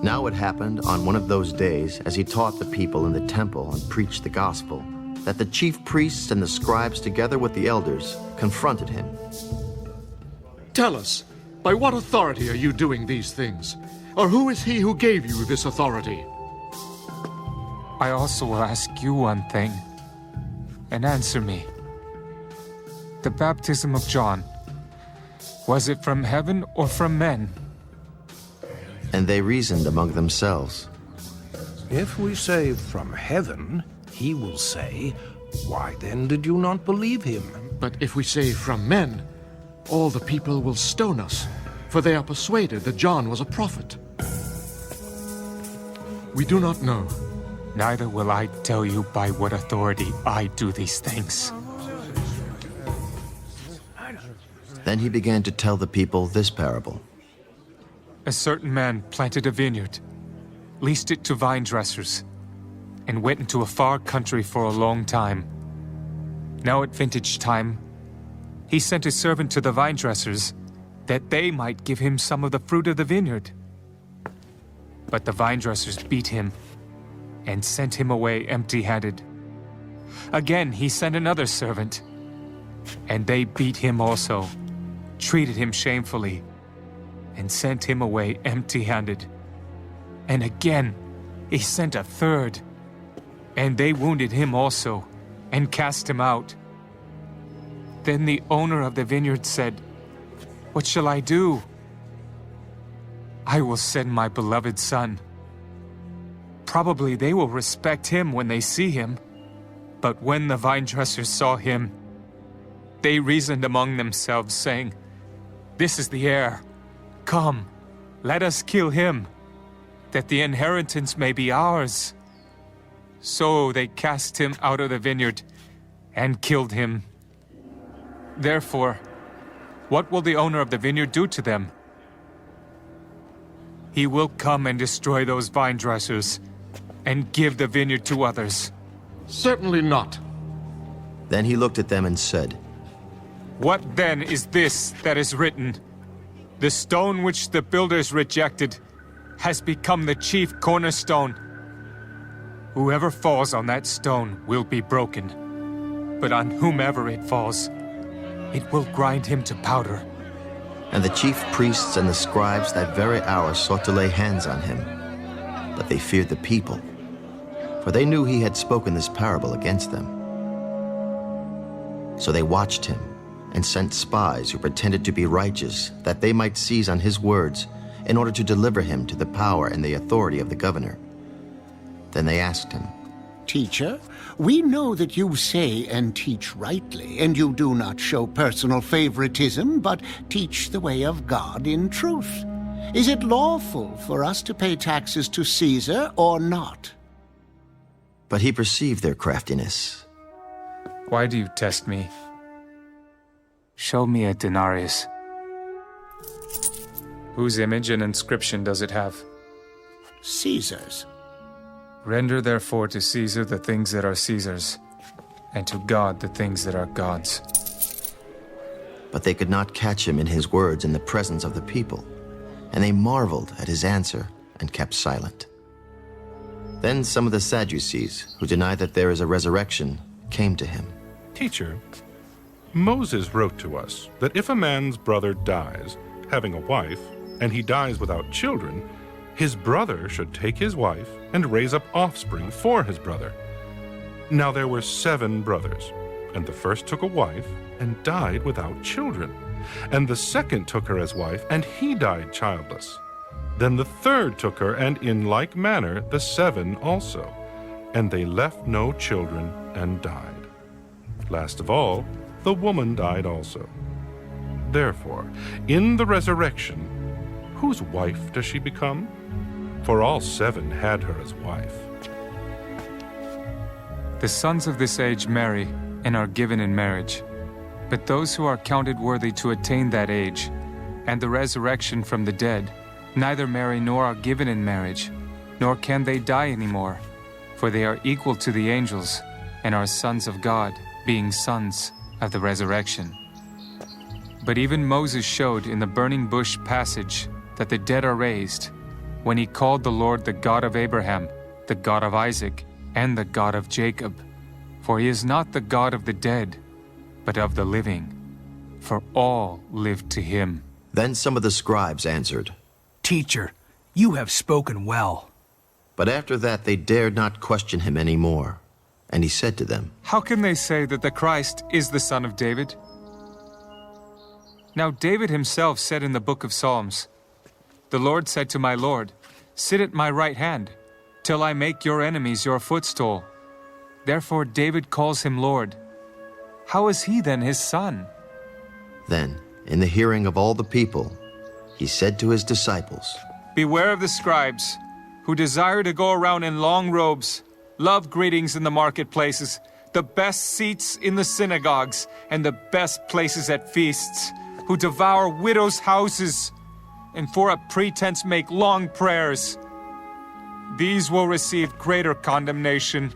Now it happened on one of those days, as he taught the people in the temple and preached the gospel, that the chief priests and the scribes, together with the elders, confronted him. Tell us, by what authority are you doing these things? Or who is he who gave you this authority? I also will ask you one thing, and answer me. The baptism of John, was it from heaven or from men? And they reasoned among themselves. If we say from heaven, he will say, why then did you not believe him? But if we say from men, all the people will stone us, for they are persuaded that John was a prophet. We do not know. Neither will I tell you by what authority I do these things. Then he began to tell the people this parable. A certain man planted a vineyard, leased it to vine dressers, and went into a far country for a long time. Now at vintage time, he sent a servant to the vine dressers that they might give him some of the fruit of the vineyard. But the vine dressers beat him and sent him away empty-handed. Again he sent another servant, and they beat him also, treated him shamefully, and sent him away empty-handed. And again he sent a third, and they wounded him also, and cast him out. Then the owner of the vineyard said, "What shall I do? I will send my beloved son. Probably they will respect him when they see him." But when the vine dressers saw him, they reasoned among themselves, saying, "This is the heir. Come, let us kill him, that the inheritance may be ours." So they cast him out of the vineyard and killed him. Therefore, what will the owner of the vineyard do to them? He will come and destroy those vine dressers and give the vineyard to others. Certainly not. Then he looked at them and said, What then is this that is written? The stone which the builders rejected has become the chief cornerstone. Whoever falls on that stone will be broken, but on whomever it falls, it will grind him to powder. And the chief priests and the scribes that very hour sought to lay hands on him. But they feared the people, for they knew he had spoken this parable against them. So they watched him and sent spies who pretended to be righteous, that they might seize on his words, in order to deliver him to the power and the authority of the governor. Then they asked him, Teacher, we know that you say and teach rightly, and you do not show personal favoritism, but teach the way of God in truth. Is it lawful for us to pay taxes to Caesar or not? But he perceived their craftiness. Why do you test me? Show me a denarius. Whose image and inscription does it have? Caesar's. Render therefore to Caesar the things that are Caesar's, and to God the things that are God's. But they could not catch him in his words in the presence of the people, and they marveled at his answer and kept silent. Then some of the Sadducees, who deny that there is a resurrection, came to him. Teacher, Moses wrote to us that if a man's brother dies, having a wife, and he dies without children, his brother should take his wife and raise up offspring for his brother. Now there were 7 brothers, and the first took a wife and died without children. And the second took her as wife, and he died childless. Then the third took her, and in like manner the 7 also. And they left no children and died. Last of all, the woman died also. Therefore, in the resurrection, whose wife does she become? For all 7 had her as wife. The sons of this age marry and are given in marriage. But those who are counted worthy to attain that age, and the resurrection from the dead, neither marry nor are given in marriage, nor can they die anymore, for they are equal to the angels, and are sons of God, being sons of the resurrection. But even Moses showed in the burning bush passage that the dead are raised, when he called the Lord the God of Abraham, the God of Isaac, and the God of Jacob. For he is not the God of the dead, but of the living, for all live to him." Then some of the scribes answered. "Teacher, you have spoken well." But after that they dared not question him any more. And he said to them, "How can they say that the Christ is the son of David? Now David himself said in the book of Psalms, 'The Lord said to my Lord, sit at my right hand, till I make your enemies your footstool.' Therefore David calls him Lord. How is he then his son?" Then, in the hearing of all the people, he said to his disciples, "Beware of the scribes, who desire to go around in long robes, love greetings in the marketplaces, the best seats in the synagogues, and the best places at feasts, who devour widows' houses, and for a pretense make long prayers. These will receive greater condemnation.